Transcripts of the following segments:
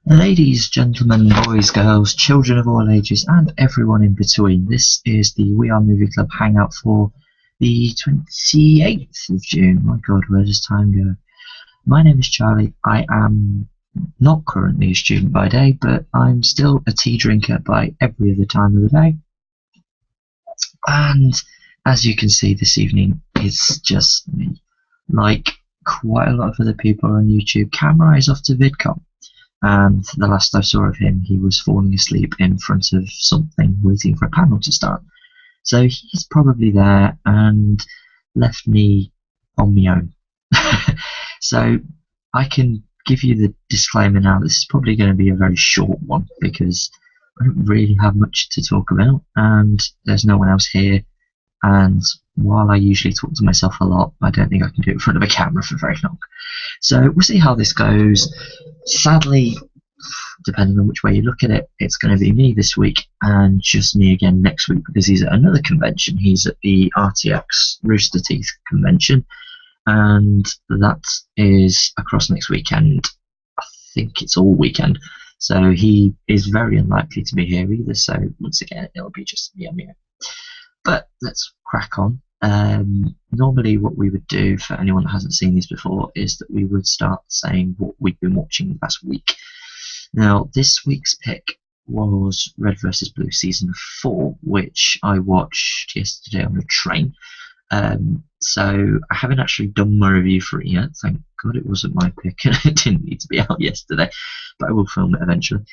Ladies, gentlemen, boys, girls, children of all ages, and everyone in between, this is the We Are Movie Club Hangout for the 28th of June. My god, where does time go? My name is Charlie. I am not currently a student by day, but I'm still a tea drinker by every other time of the day. And as you can see this evening, it's just me. Like quite a lot of other people on YouTube, Camera is off to VidCon. And the last I saw of him, he was falling asleep in front of something, waiting for a panel to start. So he's probably there and left me on my own. So I can give you the disclaimer now. This is probably going to be a very short one because I don't really have much to talk about, and there's no one else here. And while I usually talk to myself a lot, I don't think I can do it in front of a camera for very long. So we'll see how this goes. Sadly, depending on which way you look at it, it's going to be me this week and just me again next week because he's at another convention. He's at the RTX Rooster Teeth convention, and that is across next weekend. I think it's all weekend, so he is very unlikely to be here either. So once again, it'll be just me and me. But let's crack on. Normally what we would do for anyone that hasn't seen these before is that we would start saying what we've been watching the past week. Now this week's pick was Red vs Blue Season 4, which I watched yesterday on a train. So I haven't actually done my review for it yet. Thank God it wasn't my pick and it didn't need to be out yesterday, but I will film it eventually.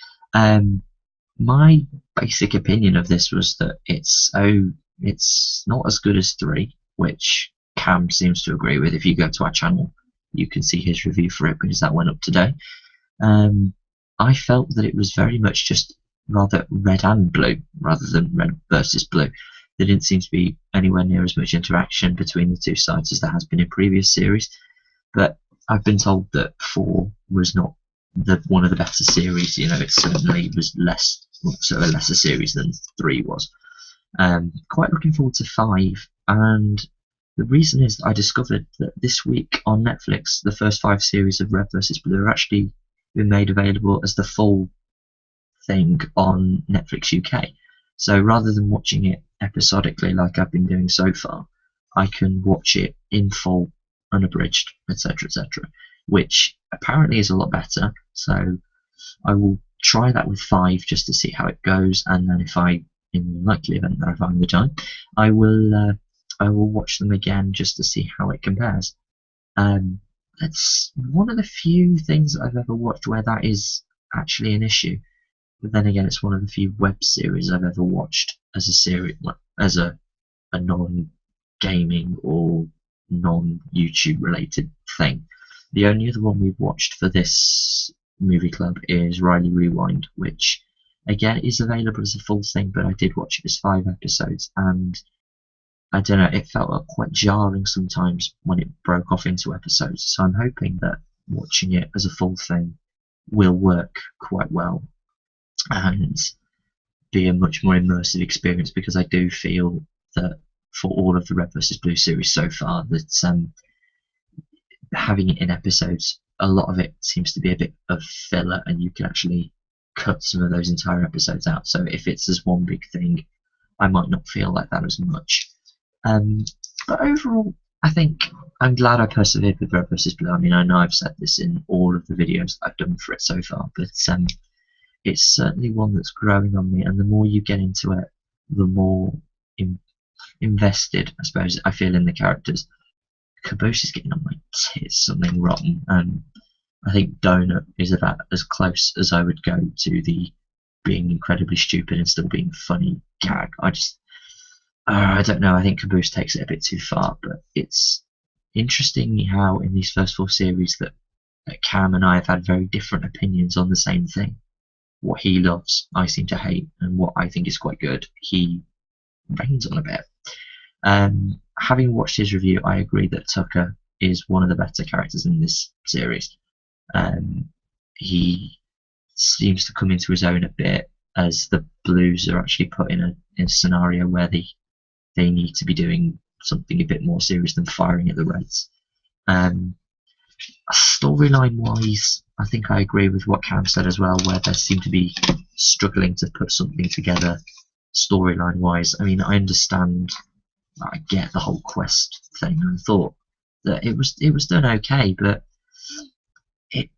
My basic opinion of this was that it's not as good as 3, which Cam seems to agree with. If you go to our channel, you can see his review for it because that went up today. I felt that it was very much just rather red and blue rather than red versus blue. There didn't seem to be anywhere near as much interaction between the two sides as there has been in previous series. But I've been told that 4 was not one of the better series. You know, it certainly was a lesser series than 3 was. Quite looking forward to 5, and the reason is that I discovered that this week on Netflix the first 5 series of Red vs Blue are actually been made available as the full thing on Netflix UK. So rather than watching it episodically like I've been doing so far, I can watch it in full, unabridged, etc., etc., which apparently is a lot better. So I will try that with 5 just to see how it goes, and then if in the likely event that I find the time, I will watch them again just to see how it compares. That's one of the few things that I've ever watched where that is actually an issue. But then again, it's one of the few web series I've ever watched as a series, as a non-gaming or non-YouTube related thing. The only other one we've watched for this movie club is Riley Rewind, which again is available as a full thing, but I did watch it as 5 episodes, and I don't know, it felt quite jarring sometimes when it broke off into episodes. So I'm hoping that watching it as a full thing will work quite well and be a much more immersive experience, because I do feel that for all of the Red vs Blue series so far, that having it in episodes, a lot of it seems to be a bit of filler, and you can actually cut some of those entire episodes out. So if it's as one big thing, I might not feel like that as much. But overall, I think I'm glad I persevered with Red vs Blue. I mean, I know I've said this in all of the videos I've done for it so far, but it's certainly one that's growing on me, and the more you get into it, the more invested, I suppose, I feel in the characters. Caboose is getting on my tits, something rotten, and I think Donut is about as close as I would go to the being incredibly stupid and still being funny gag. I don't know, I think Caboose takes it a bit too far, but it's interesting how in these first 4 series that Cam and I have had very different opinions on the same thing. What he loves, I seem to hate, and what I think is quite good, he rains on a bit. Having watched his review, I agree that Tucker is one of the better characters in this series. He seems to come into his own a bit as the Blues are actually put in a scenario where they need to be doing something a bit more serious than firing at the Reds. Storyline wise, I think I agree with what Cam said as well, where they seem to be struggling to put something together storyline wise. I mean, I understand, I get the whole quest thing. I thought that it was done okay, but it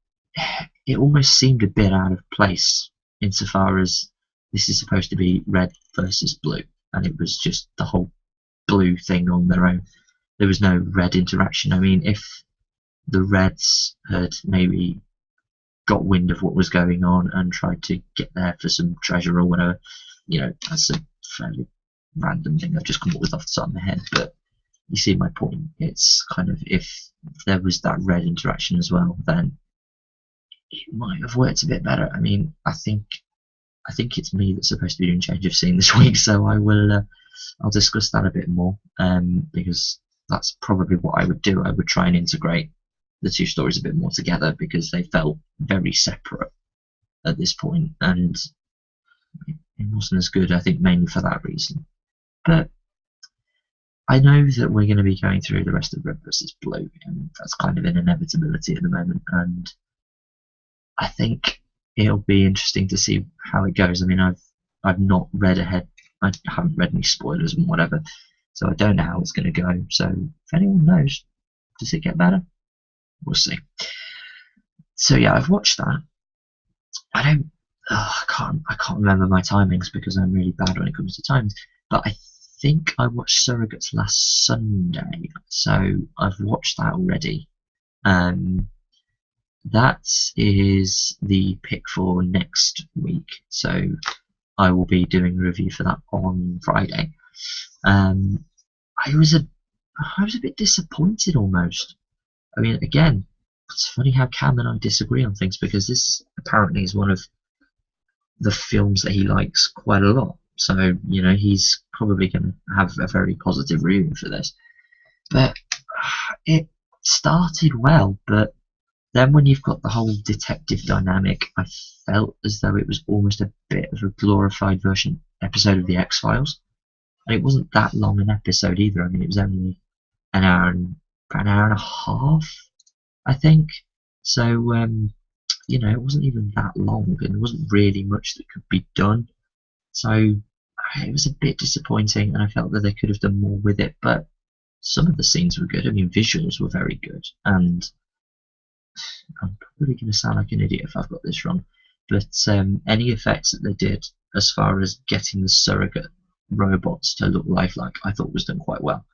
it almost seemed a bit out of place insofar as this is supposed to be red versus blue, and it was just the whole blue thing on their own. There was no red interaction. I mean, if the Reds had maybe got wind of what was going on and tried to get there for some treasure or whatever, that's a fairly random thing I've just come up with off the top of my head, but you see my point. It's kind of, if there was that red interaction as well, then it might have worked a bit better. I mean, I think it's me that's supposed to be doing change of scene this week, so I'll discuss that a bit more, because that's probably what I would do. I would try and integrate the two stories a bit more together, because they felt very separate at this point, and it wasn't as good, I think, mainly for that reason. But I know that we're going to be going through the rest of Red versus Blue, and that's kind of an inevitability at the moment, and I think it'll be interesting to see how it goes. I mean, I've not read ahead. I haven't read any spoilers and whatever, so I don't know how it's going to go. So if anyone knows, does it get better? We'll see. So yeah, I've watched that. I can't remember my timings because I'm really bad when it comes to times. But I think I watched Surrogates last Sunday, so I've watched that already. That is the pick for next week, so I will be doing a review for that on Friday. I was a bit disappointed almost. I mean, again, it's funny how Cam and I disagree on things, because this apparently is one of the films that he likes quite a lot. So, he's probably going to have a very positive review for this. But it started well, but then when you've got the whole detective dynamic, I felt as though it was almost a bit of a glorified episode of The X-Files. And it wasn't that long an episode either. I mean, it was only about an hour and a half, I think. So, it wasn't even that long, and there wasn't really much that could be done. So it was a bit disappointing, and I felt that they could have done more with it. But some of the scenes were good. I mean, visuals were very good, and I'm probably going to sound like an idiot if I've got this wrong, but any effects that they did as far as getting the surrogate robots to look lifelike, I thought was done quite well.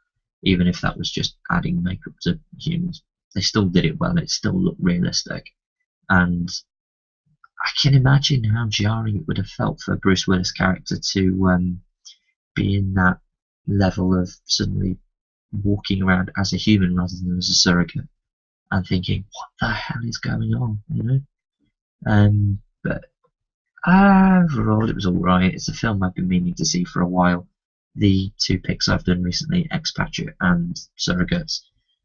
Even if that was just adding makeup to humans, they still did it well. It still looked realistic, and I can imagine how jarring it would have felt for Bruce Willis' character to be in that level of suddenly walking around as a human rather than as a surrogate, and thinking, what the hell is going on, But overall, it was alright. It's a film I've been meaning to see for a while. The two picks I've done recently, Expatriate and Surrogates,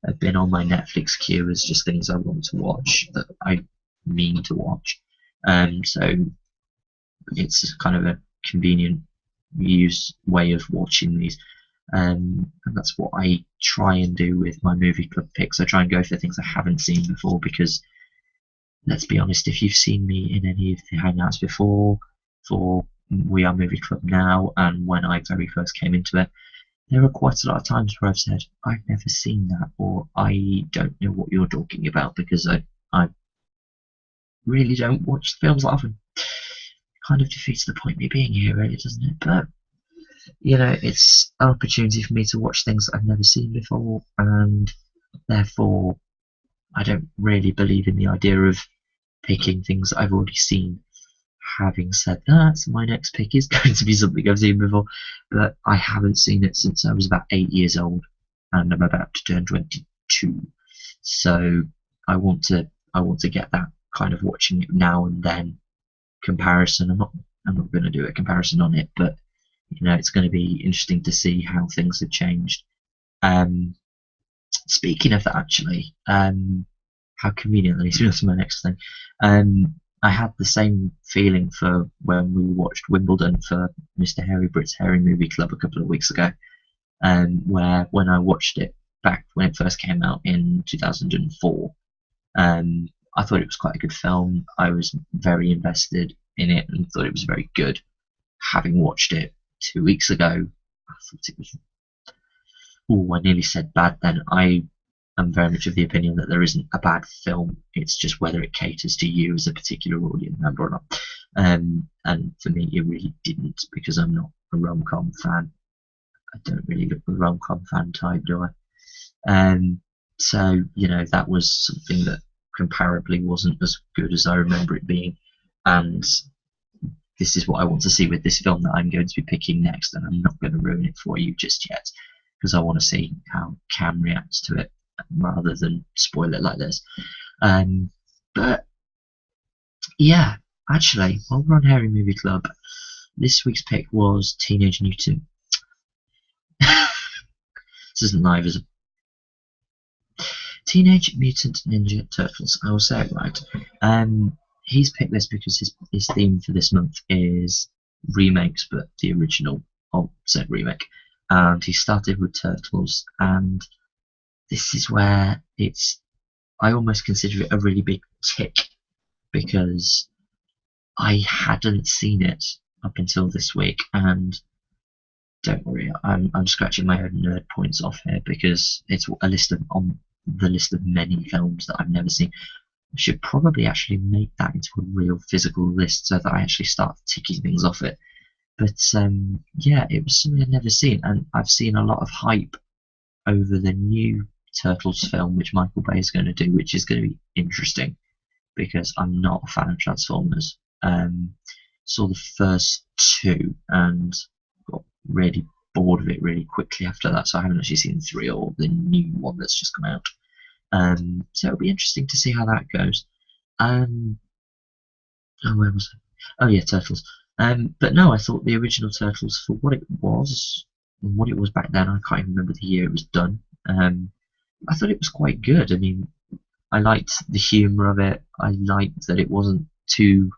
have been on my Netflix queue as just things I want to watch, that I mean to watch. So it's kind of a convenient way of watching these. And that's what I try and do with my movie club picks. I try and go for things I haven't seen before, because let's be honest, if you've seen me in any of the Hangouts before, for We Are Movie Club now, and when I very first came into it, there are quite a lot of times where I've said, I've never seen that, or I don't know what you're talking about, because I really don't watch films that often. Kind of defeats the point of me being here, really, doesn't it? But it's an opportunity for me to watch things that I've never seen before, and therefore I don't really believe in the idea of picking things that I've already seen. Having said that, my next pick is going to be something I've seen before, but I haven't seen it since I was about 8 years old, and I'm about to turn 22. So I want to get that kind of watching it now and then comparison. I'm not going to do a comparison on it, but it's going to be interesting to see how things have changed. Speaking of that, actually, how convenient that leads me to my next thing. I had the same feeling for when we watched Wimbledon for Mr. Hairy Brit's Hairy Movie Club a couple of weeks ago, where when I watched it back when it first came out in 2004, I thought it was quite a good film. I was very invested in it and thought it was very good. Having watched it 2 weeks ago, I thought it was. Oh, I nearly said bad then. I am very much of the opinion that there isn't a bad film. It's just whether it caters to you as a particular audience member or not. And for me, it really didn't, because I'm not a rom-com fan. I don't really look the rom-com fan type, do I? So, that was something that comparably wasn't as good as I remember it being. And this is what I want to see with this film that I'm going to be picking next, and I'm not going to ruin it for you just yet, because I want to see how Cam reacts to it rather than spoil it like this. But yeah, actually, while we're on Hairy Movie Club, this week's pick was Teenage Mutant. This isn't live, is it? Teenage Mutant Ninja Turtles. I will say it right. He's picked this because his theme for this month is remakes, but the original of said remake. And he started with Turtles, and this is where I almost consider it a really big tick, because I hadn't seen it up until this week, and don't worry, I'm scratching my own nerd points off here, because it's on the list of many films that I've never seen. I should probably actually make that into a real physical list so that I actually start ticking things off it. But yeah, it was something I'd never seen, and I've seen a lot of hype over the new Turtles film, which Michael Bay is going to do, which is going to be interesting, because I'm not a fan of Transformers. Saw the first two and got really bored of it really quickly after that, so I haven't actually seen 3 or the new one that's just come out. So it'll be interesting to see how that goes. Where was it? Oh yeah, Turtles. But no, I thought the original Turtles, for what it was back then, I can't even remember the year it was done. I thought it was quite good. I mean, I liked the humour of it. I liked that it wasn't too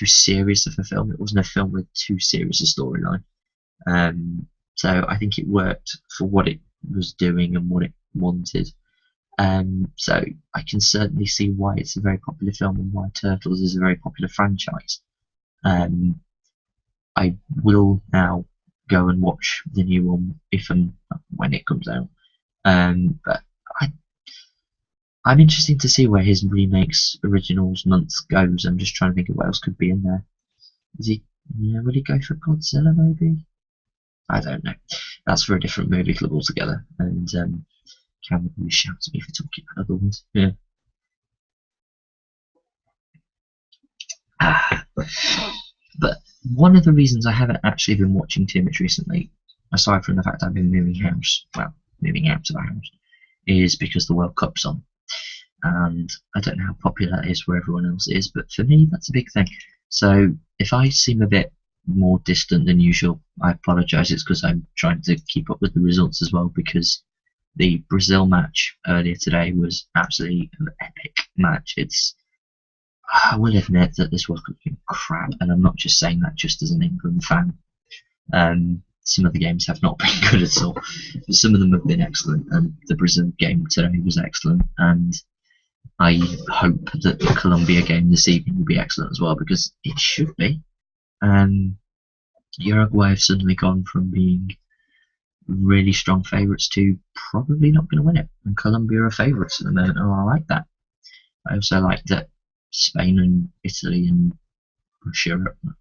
serious of a film. It wasn't a film with too serious a storyline. So I think it worked for what it was doing and what it wanted. So I can certainly see why it's a very popular film and why Turtles is a very popular franchise. I will now go and watch the new one when it comes out. But I'm interested to see where his remakes originals month goes. I'm just trying to think of what else could be in there. Will he go for Godzilla maybe? I don't know. That's for a different movie club altogether. And Cameron will shout at me for talking about other ones. Yeah. But one of the reasons I haven't actually been watching too much recently, aside from the fact I've been moving out of the house, is because the World Cup's on. And I don't know how popular that is where everyone else is, but for me that's a big thing. So if I seem a bit more distant than usual, I apologise. It's because I'm trying to keep up with the results as well, because the Brazil match earlier today was absolutely an epic match. I will admit that this World Cup's been crap, and I'm not just saying that just as an England fan. Some of the games have not been good at all. Some of them have been excellent, and the Brazil game today was excellent, and I hope that the Colombia game this evening will be excellent as well, because it should be. Uruguay have suddenly gone from being really strong favourites to probably not going to win it, and Colombia are favourites at the moment, and I like that. I also like that Spain and Italy and Russia,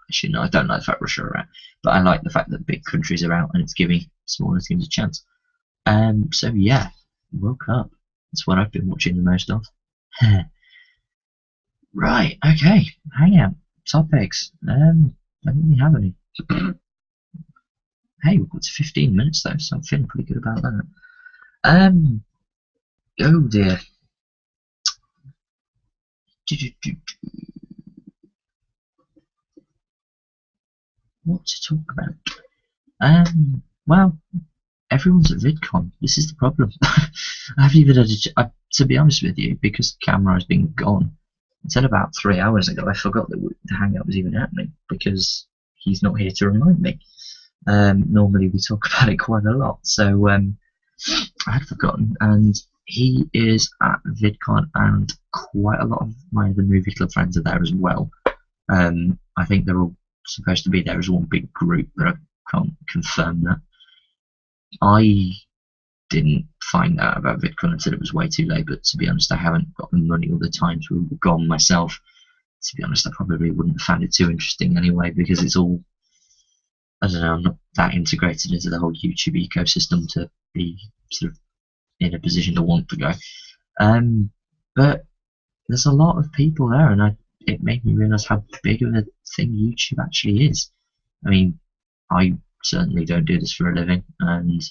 actually no, I don't like the fact Russia are out, but I like the fact that big countries are out and it's giving smaller teams a chance. So yeah, World Cup. That's what I've been watching the most of. Right, okay, Hangout topics. I don't really have any. Hey, we've got to 15 minutes though, so I'm feeling pretty good about that. Oh dear. What to talk about? Well, everyone's at VidCon. This is the problem. I haven't even had to be honest with you, because the camera has been gone. Until about 3 hours ago, I forgot that the Hangout was even happening, because he's not here to remind me. Normally we talk about it quite a lot, so I had forgotten, and he is at VidCon, and quite a lot of my other movie club friends are there as well. I think they're all supposed to be there as one big group, but I can't confirm that. I didn't find out about VidCon until it was way too late, but to be honest, I haven't got the money or the time to have gone myself. To be honest, I probably wouldn't have found it too interesting anyway, because it's all, I don't know, I'm not that integrated into the whole YouTube ecosystem to be sort of in a position to want to go. But there's a lot of people there, and it made me realise how big of a thing YouTube actually is. I mean, I certainly don't do this for a living, and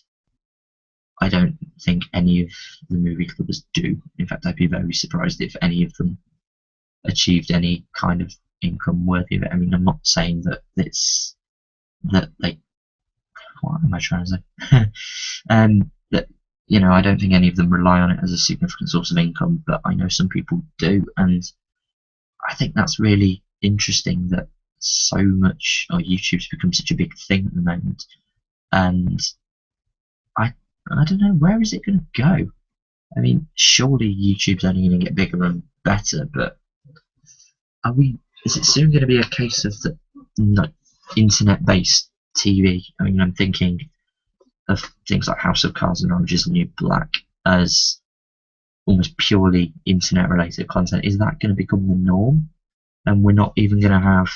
I don't think any of the movie clubbers do. In fact, I'd be very surprised if any of them achieved any kind of income worthy of it. I mean, I'm not saying that they. What am I trying to say? That, you know, I don't think any of them rely on it as a significant source of income, but I know some people do, and I think that's really interesting that so much, or YouTube's become such a big thing at the moment, and I don't know, where is it going to go? I mean, surely YouTube's only going to get bigger and better, but is it soon going to be a case of the internet-based TV? I mean, I'm thinking of things like House of Cards and Orange is the New Black as almost purely internet-related content. Is that going to become the norm? And we're not even going to have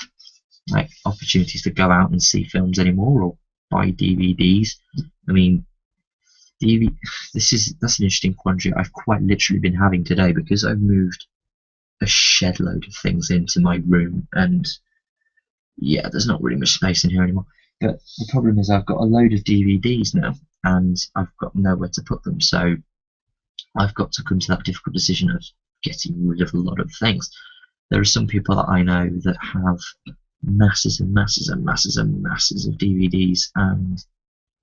like opportunities to go out and see films anymore, or buy DVDs. I mean, that's an interesting quandary I've quite literally been having today, because I've moved a shed load of things into my room, and yeah, there's not really much space in here anymore. But the problem is I've got a load of DVDs now, and I've got nowhere to put them, so I've got to come to that difficult decision of getting rid of a lot of things. There are some people that I know that have masses and masses and masses and masses of DVDs and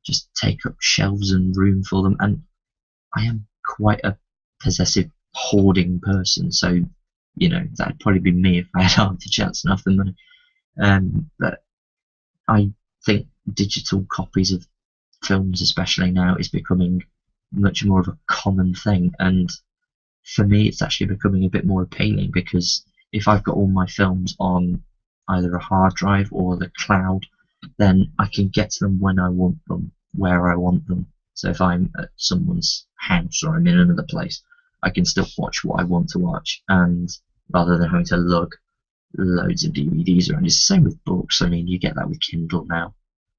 just take up shelves and room for them, and I am quite a possessive hoarding person, so you know, that'd probably be me if I had half the chance and half the money. But I think digital copies of films, especially now, is becoming much more of a common thing, and for me it's actually becoming a bit more appealing, because if I've got all my films on either a hard drive or the cloud, then I can get to them when I want them, where I want them. So if I'm at someone's house or I'm in another place, I can still watch what I want to watch, and rather than having to lug loads of DVDs around. It's the same with books. I mean, you get that with Kindle now,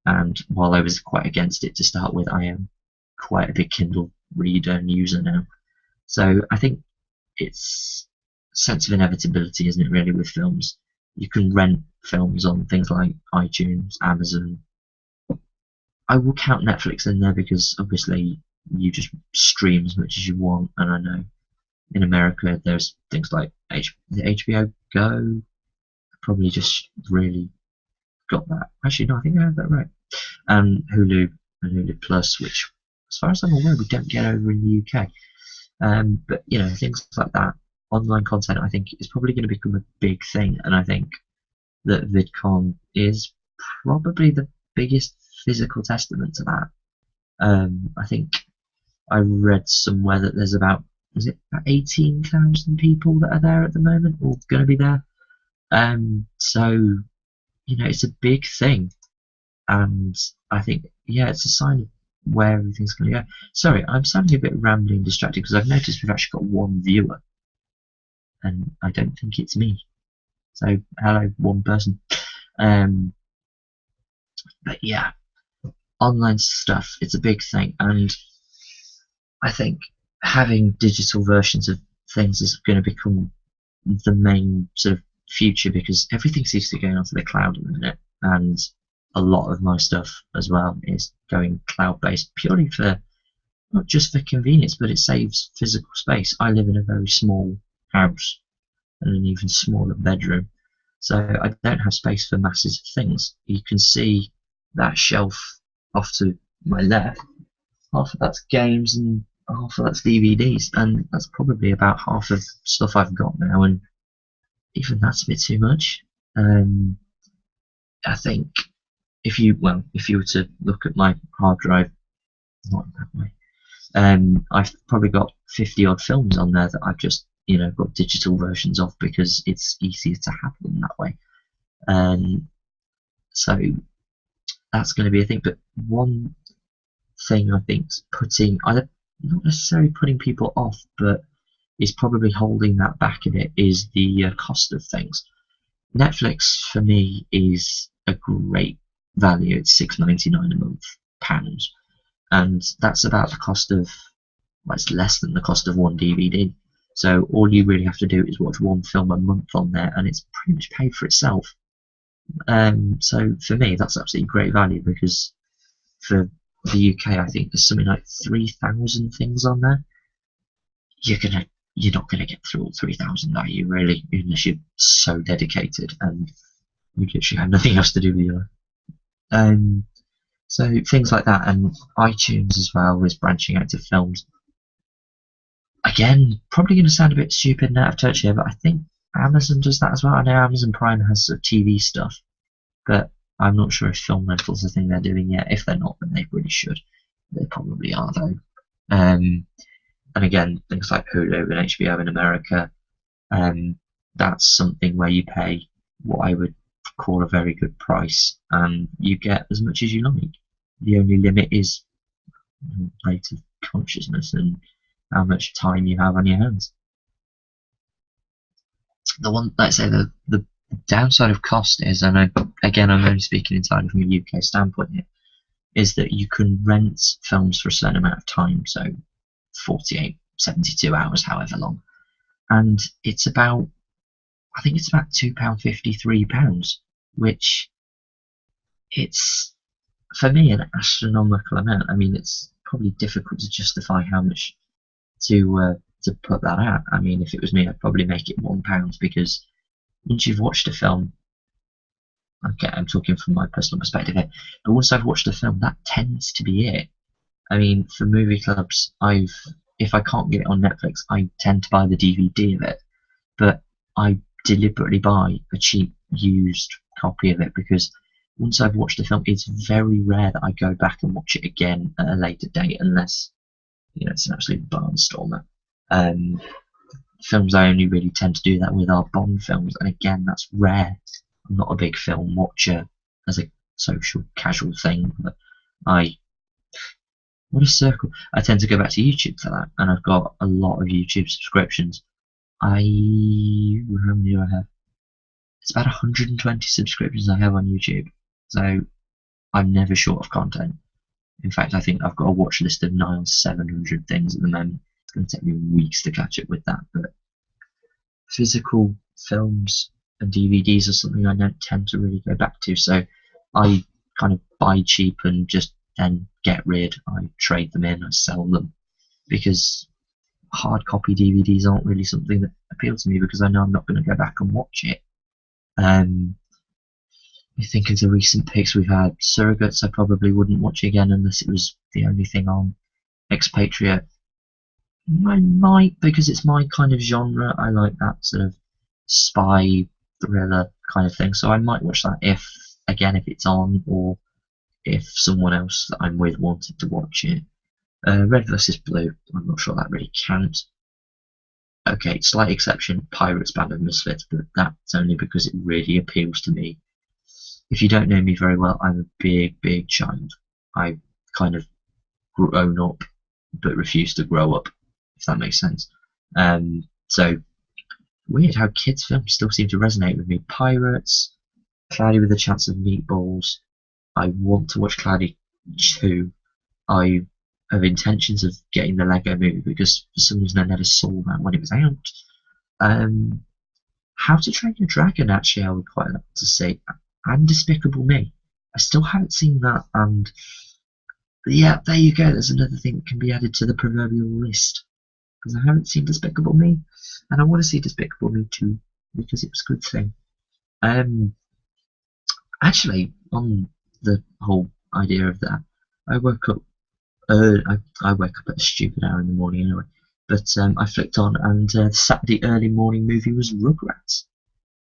and while I was quite against it to start with, I am quite a big Kindle reader and user now. So I think it's a sense of inevitability, isn't it, really, with films? You can rent films on things like iTunes, Amazon. I will count Netflix in there because obviously you just stream as much as you want, and I know in America there's things like HBO Go. I probably just really got that. Actually, no, I think I have that right. And Hulu and Hulu Plus, which, as far as I'm aware, we don't get over in the UK. But you know, things like that, online content, I think is probably going to become a big thing, and I think that VidCon is probably the biggest physical testament to that. I think I read somewhere that there's about 18,000 people that are there at the moment, or going to be there. So you know, it's a big thing, and I think it's a sign of where everything's going to go. Sorry, I'm sounding a bit rambling and distracted because I've noticed we've actually got one viewer, and I don't think it's me. So hello, one person. But yeah, online stuff, it's a big thing, and I think having digital versions of things is going to become the main sort of future, because everything seems to be going onto the cloud at the minute, and a lot of my stuff as well is going cloud-based purely for, not just for convenience, but it saves physical space. I live in a very small house and an even smaller bedroom, so I don't have space for masses of things. You can see that shelf off to my left. Half of that's games and half of that's DVDs, and that's probably about half of the stuff I've got now, and even that's a bit too much. I think if you were to look at my hard drive, not that way, I've probably got 50 odd films on there that I've just got digital versions of because it's easier to have them that way. So that's going to be a thing. But one thing I think's not necessarily putting people off, but is probably holding that back a bit, is the cost of things. Netflix for me is a great value. It's £6.99 a month, pounds, and that's about the cost of, well, it's less than the cost of one DVD. So all you really have to do is watch one film a month on there, and it's pretty much paid for itself. So for me, that's absolutely great value, because for the UK, I think there's something like 3,000 things on there. You're not gonna get through all 3,000, are you? Really, unless you're so dedicated and you literally have nothing else to do with your life. So things like that, and iTunes as well is branching out to films. Again, probably going to sound a bit stupid and out of touch here, but I think Amazon does that as well. I know Amazon Prime has sort of TV stuff, but I'm not sure if film rentals are a thing they're doing yet. If they're not, then they really should. They probably are, though. And again, things like Hulu and HBO in America, that's something where you pay what I would call a very good price, and you get as much as you like. The only limit is rate of consciousness and how much time you have on your hands. The one, let's say, the downside of cost is, and again, I'm only speaking entirely from a UK standpoint here, is that you can rent films for a certain amount of time, so 48, 72 hours, however long, and it's about, I think it's about £2.50, £3, which it's, for me, an astronomical amount. I mean, it's probably difficult to justify how much to put that at. I mean, if it was me, I'd probably make it £1, because once you've watched a film, okay, I'm talking from my personal perspective here, but once I've watched a film, that tends to be it. I mean, for movie clubs, if I can't get it on Netflix, I tend to buy the DVD of it, but I deliberately buy a cheap used copy of it, because once I've watched a film, it's very rare that I go back and watch it again at a later date, unless it's an absolute barnstormer. Films I only really tend to do that with are Bond films, and again, that's rare. I'm not a big film watcher as a social casual thing, but what a circle. I tend to go back to YouTube for that, and I've got a lot of YouTube subscriptions. How many do I have? It's about 120 subscriptions I have on YouTube, so I'm never short of content. In fact, I think I've got a watch list of 700 things at the moment. It's going to take me weeks to catch up with that, but physical films and DVDs are something I don't tend to really go back to, so I kind of buy cheap and just then get rid. I trade them in, I sell them, because hard copy DVDs aren't really something that appeal to me, because I know I'm not going to go back and watch it. I think of the recent picks we've had. Surrogates I probably wouldn't watch again unless it was the only thing on. Expatriate I might, because it's my kind of genre. I like that sort of spy thriller kind of thing, so I might watch that if it's on, or if someone else that I'm with wanted to watch it. Red vs Blue, I'm not sure that really counts. Okay, slight exception, Pirates Band of Misfits, but that's only because it really appeals to me. If you don't know me very well, I'm a big child. I've kind of grown up, but refused to grow up, if that makes sense. So, weird how kids' films still seem to resonate with me. Pirates, Cloudy with a Chance of Meatballs. I want to watch Cloudy 2. I have intentions of getting the Lego movie, because for some reason I never saw that when it was out. How to Train Your Dragon, actually, I would quite like to see. And Despicable Me. I still haven't seen that, and yeah, there you go. There's another thing that can be added to the proverbial list, because I haven't seen Despicable Me, and I want to see Despicable Me 2, because it was a good thing. Actually, on the whole idea of that, I woke up. I wake up at a stupid hour in the morning anyway. But I flicked on, and the Saturday early morning movie was Rugrats,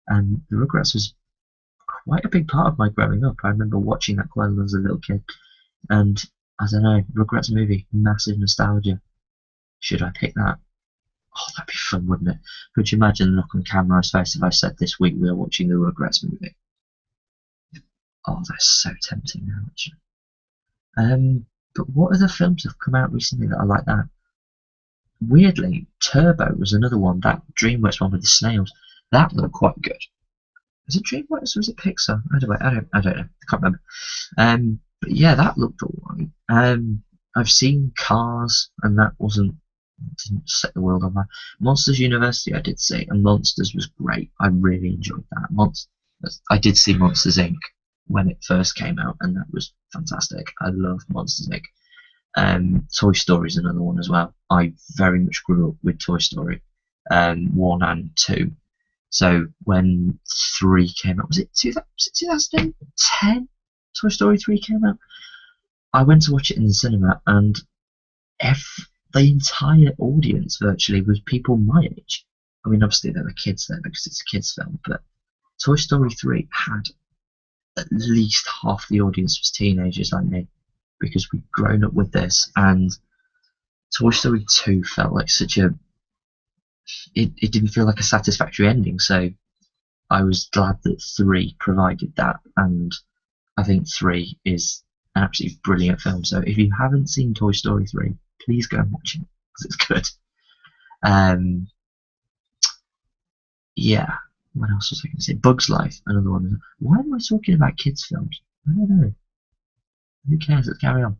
and the Rugrats was quite a big part of my growing up. I remember watching that quite as a little kid, and I don't know, Rugrats movie, massive nostalgia. Should I pick that? Oh, that'd be fun, wouldn't it? Could you imagine the look on camera's face if I said this week we are watching the Rugrats movie? Oh, that's so tempting now, actually. But what other films have come out recently that are like that? Weirdly, Turbo was another one, that DreamWorks one with the snails. That looked quite good. Was it DreamWorks or was it Pixar? I don't know. I can't remember. But yeah, that looked alright. I've seen Cars, and that didn't set the world on fire. Monsters University, I did see, and Monsters was great. I really enjoyed that. I did see Monsters Inc. when it first came out, and that was fantastic. I love Monsters Inc. Toy Story is another one as well. I very much grew up with Toy Story 1 and 2. So when 3 came out, was it 2010? Toy Story 3 came out. I went to watch it in the cinema, and the entire audience virtually was people my age. I mean, obviously there were kids there because it's a kids' film, but Toy Story 3 had at least half the audience was teenagers like me, because we'd grown up with this, and Toy Story 2 felt like it didn't feel like a satisfactory ending, so I was glad that 3 provided that, and I think 3 is an absolutely brilliant film. So if you haven't seen Toy Story 3, please go and watch it, because it's good. Yeah, what else was I going to say? Bug's Life, another one. Why am I talking about kids' films? I don't know. Who cares? Let's carry on.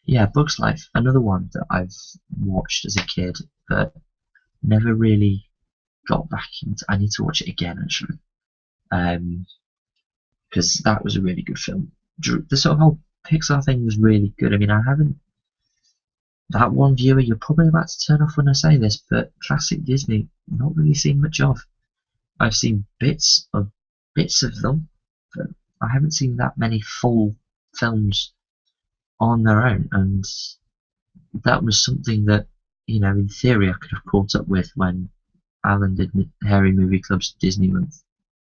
Yeah, Bug's Life, another one that I've watched as a kid, but never really got back into. I need to watch it again, actually, because that was a really good film. The sort of whole Pixar thing was really good. I mean, I haven't. That one viewer you're probably about to turn off when I say this, but classic Disney, not really seen much of. I've seen bits of them, but I haven't seen that many full films on their own, and that was something that, in theory I could have caught up with when Alan did Hairy Movie Club's Disney Month,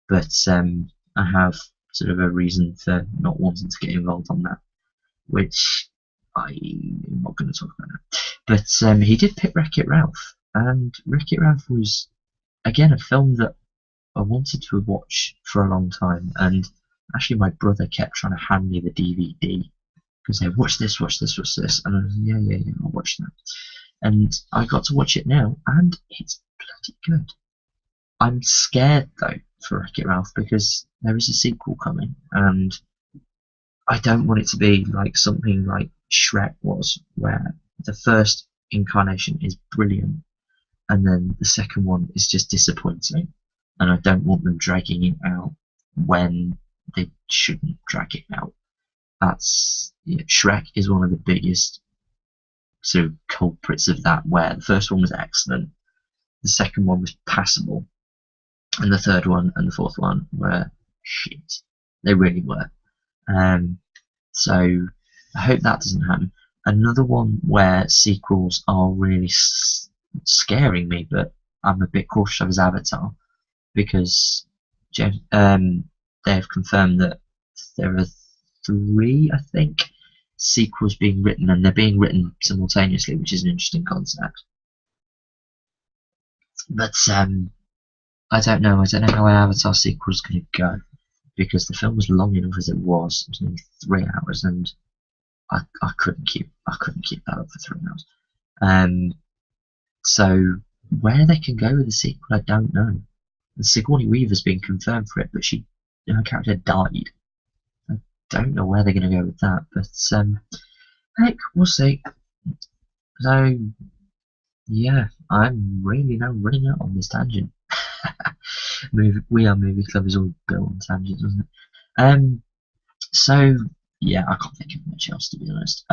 but I have sort of a reason for not wanting to get involved on that, which I'm not going to talk about now. But he did pick Wreck-It Ralph, and Wreck-It Ralph was, again, a film that I wanted to watch for a long time, and actually my brother kept trying to hand me the DVD, because they watch this, and I was yeah, I'll watch that. And I got to watch it now, and it's bloody good. I'm scared though for Wreck-It Ralph, because there is a sequel coming, and I don't want it to be like something like Shrek was, where the first incarnation is brilliant, and then the second one is just disappointing, and I don't want them dragging it out when they shouldn't drag it out. Shrek is one of the biggest sort of culprits of that, where the first one was excellent, the second one was passable, and the third one and the fourth one were shit. They really were. So I hope that doesn't happen. Another one where sequels are really scaring me, but I'm a bit cautious of, is Avatar, because they have confirmed that there are 3, I think, sequels being written, and they're being written simultaneously, which is an interesting concept. But I don't know how an Avatar sequel is going to go, because the film was long enough as it was. It was only 3 hours, and I couldn't keep that up for 3 hours. So where they can go with the sequel, I don't know. And Sigourney Weaver's been confirmed for it, but her character died. I don't know where they're going to go with that, but heck, we'll see. So yeah, I'm really now running out on this tangent. We Are Movie Club is all built on tangents, isn't it? So yeah, I can't think of much else, to be honest.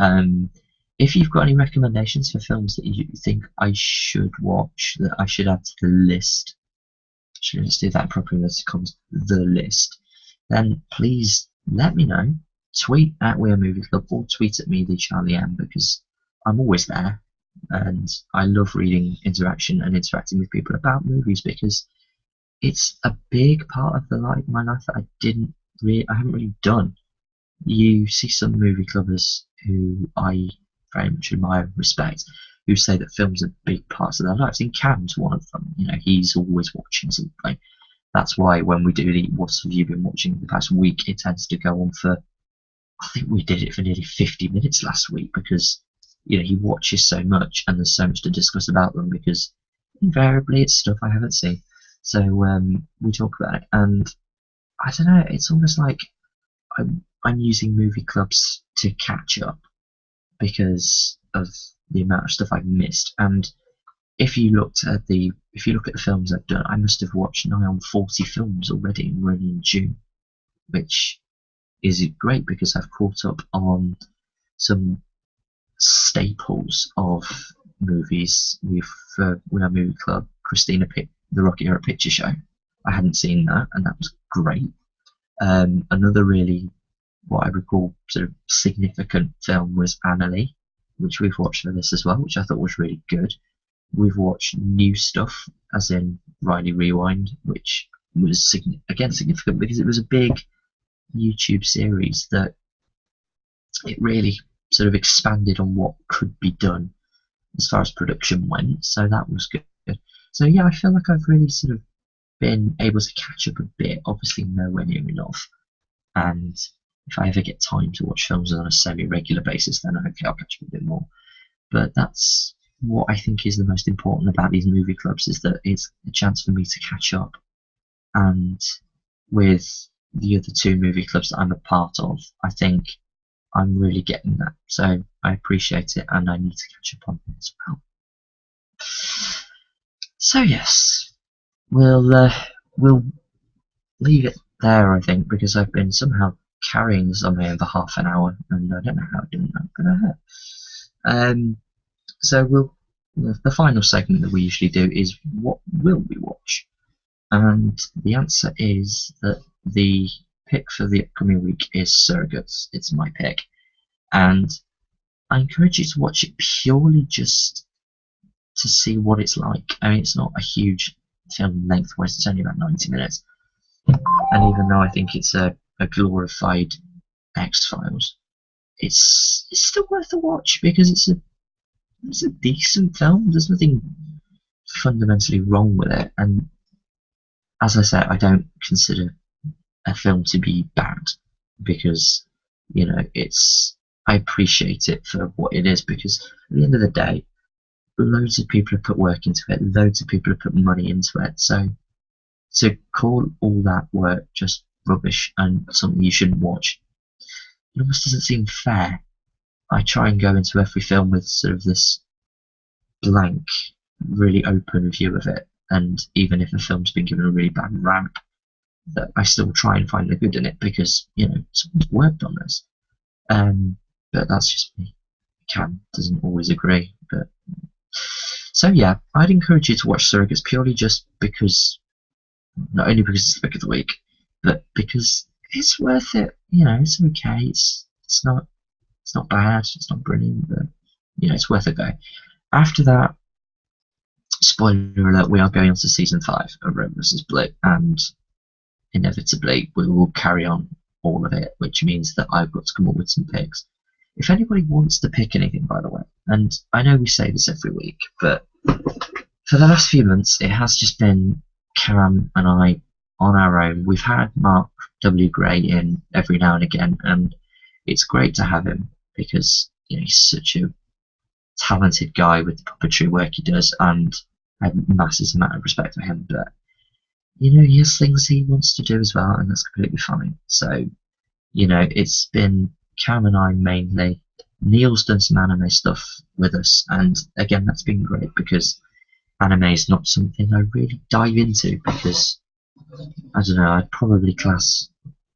If you've got any recommendations for films that you think I should watch, that I should add to the list, let's do that properly, as it comes the list, then please let me know. Tweet at WeAreMovieClub or tweet at me, the Charlie M, because I'm always there, and I love reading interaction and interacting with people about movies, because it's a big part of my life that I haven't really done. you see some movie clubbers who I very much admire and respect, who say that films are big parts of their lives. And Cam's one of them. You know, he's always watching something. That's why when we do the "What have you been watching the past week," it tends to go on for. I think we did it for nearly 50 minutes last week because he watches so much and there's so much to discuss about them because invariably it's stuff I haven't seen. So we talk about it, and I don't know. It's almost like I'm using movie clubs to catch up because of the amount of stuff I've missed. And if you look at the films I've done, I must have watched nigh on 40 films already, and we're only in June, which is great because I've caught up on some staples of movies. We are Movie Club, the Rocky Horror Picture Show. I hadn't seen that, and that was great. Another really, what I would call sort of significant film was Annalie, which we've watched for this as well, which I thought was really good. We've watched new stuff, as in Riley Rewind, which was again significant because it was a big YouTube series that it really sort of expanded on what could be done as far as production went, so that was good. So yeah, I feel like I've really sort of been able to catch up a bit, obviously nowhere near enough, and if I ever get time to watch films on a semi-regular basis, then hopefully I'll catch up a bit more. But that's what I think is the most important about these movie clubs, is that it's a chance for me to catch up. And with the other two movie clubs that I'm a part of, I think I'm really getting that. So I appreciate it, and I need to catch up on it as well. So yes, we'll leave it there, I think, because I've been somehow carrying this on me over half an hour, and I don't know how I'm doing that, but I have. So the final segment that we usually do is what will we watch? And the answer is that the pick for the upcoming week is Surrogates. It's my pick. And I encourage you to watch it purely just to see what it's like. I mean, it's not a huge film lengthwise, it's only about 90 minutes. And even though I think it's a glorified X-Files, it's still worth a watch because it's a decent film. There's nothing fundamentally wrong with it. And as I said, I don't consider a film to be bad because, I appreciate it for what it is, because at the end of the day, loads of people have put work into it, loads of people have put money into it, so to call all that work just rubbish and something you shouldn't watch, it almost doesn't seem fair. I try and go into every film with sort of this blank, really open view of it, and even if a film's been given a really bad rap, that I still try and find the good in it because, someone's worked on this. But that's just me. Cam doesn't always agree. But so yeah, I'd encourage you to watch Surrogates purely just because, not only because it's the pick of the week, but because it's worth it. It's okay. It's not bad. It's not brilliant, but it's worth a go. After that, spoiler alert, we are going on to season 5 of Red vs. Blue, and inevitably we will carry on all of it, which means that I've got to come up with some picks. If anybody wants to pick anything, by the way, and I know we say this every week, but for the last few months it has just been Cam and I on our own. We've had Mark W. Gray in every now and again, and it's great to have him because he's such a talented guy with the puppetry work he does, and I have a massive amount of respect for him. But he has things he wants to do as well, and that's completely fine. So it's been Cam and I mainly. Neil's done some anime stuff with us, and again that's been great because anime is not something I really dive into because I don't know, I'd probably class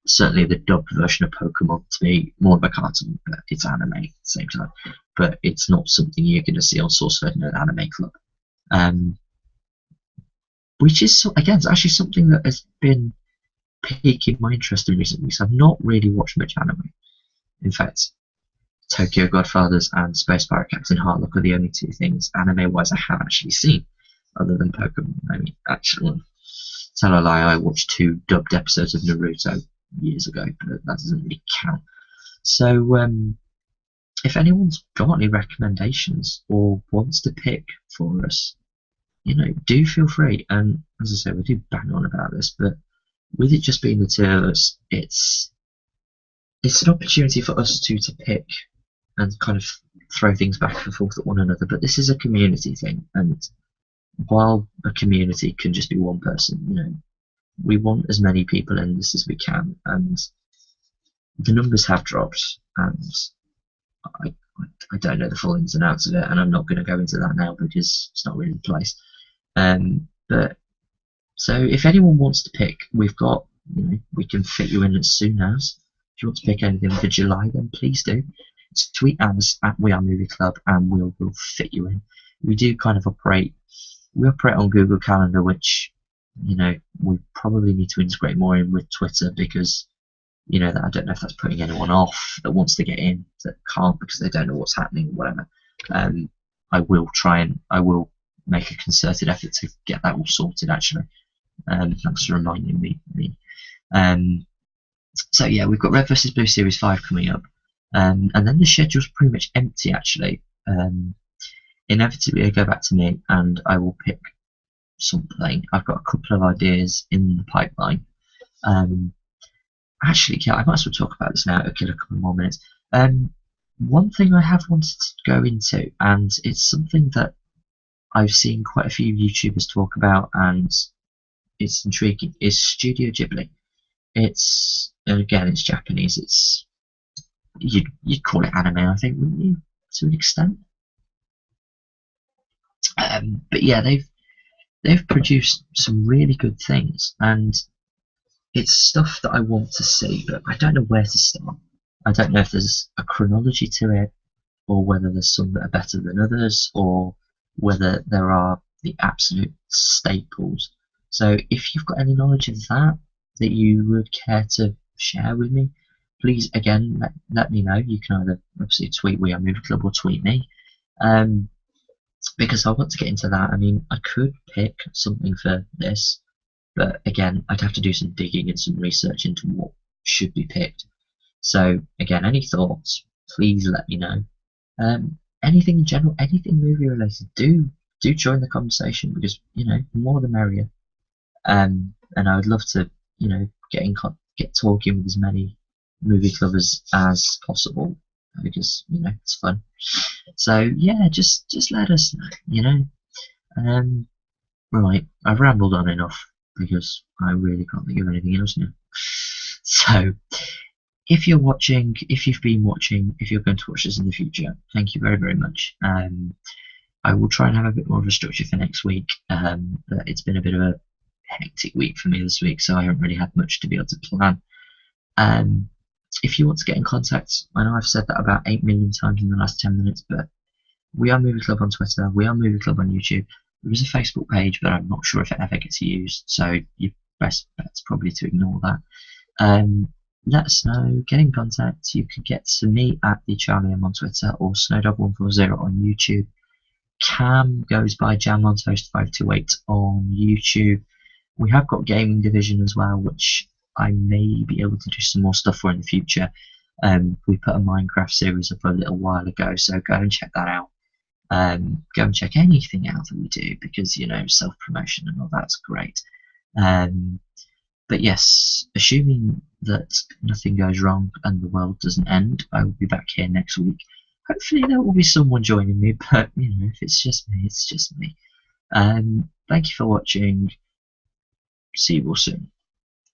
certainly the dubbed version of Pokemon to be more of a cartoon, but it's anime at the same time. But it's not something you're going to see on SourceFed in an anime club. Which is, again, it's actually something that has been piquing my interest in recent weeks. I've not really watched much anime. In fact, Tokyo Godfathers and Space Pirate Captain Harlock are the only two things anime-wise I have actually seen, other than Pokemon. I mean, actually, tell a lie, I watched 2 dubbed episodes of Naruto years ago, but that doesn't really count. So if anyone's got any recommendations or wants to pick for us, do feel free. And as I say, we do bang on about this, but with it just being the two of us, it's an opportunity for us to pick and kind of throw things back and forth at one another. But this is a community thing, and while a community can just be one person, we want as many people in this as we can, and the numbers have dropped, and I, I don't know the full ins and outs of it, and I'm not going to go into that now because it's not really the place. But so if anyone wants to pick, we've got, we can fit you in as soon as. If you want to pick anything for July, then please do. Tweet us at WeAreMovieClub, and we'll fit you in. We do kind of operate on Google Calendar, which we probably need to integrate more in with Twitter, because that I don't know if that's putting anyone off that wants to get in that can't because they don't know what's happening or whatever. I will make a concerted effort to get that all sorted, actually. Thanks for reminding me. So yeah, we've got Red vs Blue Series 5 coming up, and then the schedule's pretty much empty, actually. Inevitably I go back to me and I will pick something. I've got a couple of ideas in the pipeline. Actually, yeah, I might as well talk about this now. It'll kill a couple more minutes. One thing I have wanted to go into, and it's something that I've seen quite a few YouTubers talk about, and it's intriguing, is Studio Ghibli. It's Japanese. It's you'd call it anime, I think, wouldn't you, to an extent? But yeah, they've produced some really good things, and it's stuff that I want to see, but I don't know where to start. I don't know if there's a chronology to it, or whether there's some that are better than others, or whether there are the absolute staples. So if you've got any knowledge of that you would care to share with me, please, again, let me know. You can either obviously tweet WeAreMovieClub or tweet me, because I want to get into that. I mean, I could pick something for this, but again, I'd have to do some digging and some research into what should be picked. So again, any thoughts, please let me know. Anything in general, anything movie related, do join the conversation, because more the merrier. And I would love to get talking with as many movie clubbers as possible, because it's fun. So yeah, just let us know. Right, I've rambled on enough, because I really can't think of anything else now. So if you're watching, if you've been watching, if you're going to watch this in the future, thank you very, very much. I will try and have a bit more of a structure for next week, but it's been a bit of a hectic week for me this week, so I haven't really had much to be able to plan. If you want to get in contact, I know I've said that about 8 million times in the last 10 minutes, but We Are Movie Club on Twitter, We Are Movie Club on YouTube. There is a Facebook page, but I'm not sure if it ever gets used, so your best bet's probably to ignore that. Let us know, get in contact. You can get to me at the Charlie M on Twitter, or Snowdog140 on YouTube. Cam goes by JamOnToast528 on YouTube. We have got Gaming Division as well, which I may be able to do some more stuff for in the future. We put a Minecraft series up a little while ago, so go and check that out. Go and check anything out that we do, because self-promotion and all that's great. But yes, assuming that nothing goes wrong and the world doesn't end, I will be back here next week. Hopefully there will be someone joining me, but if it's just me, it's just me. Thank you for watching. See you all soon.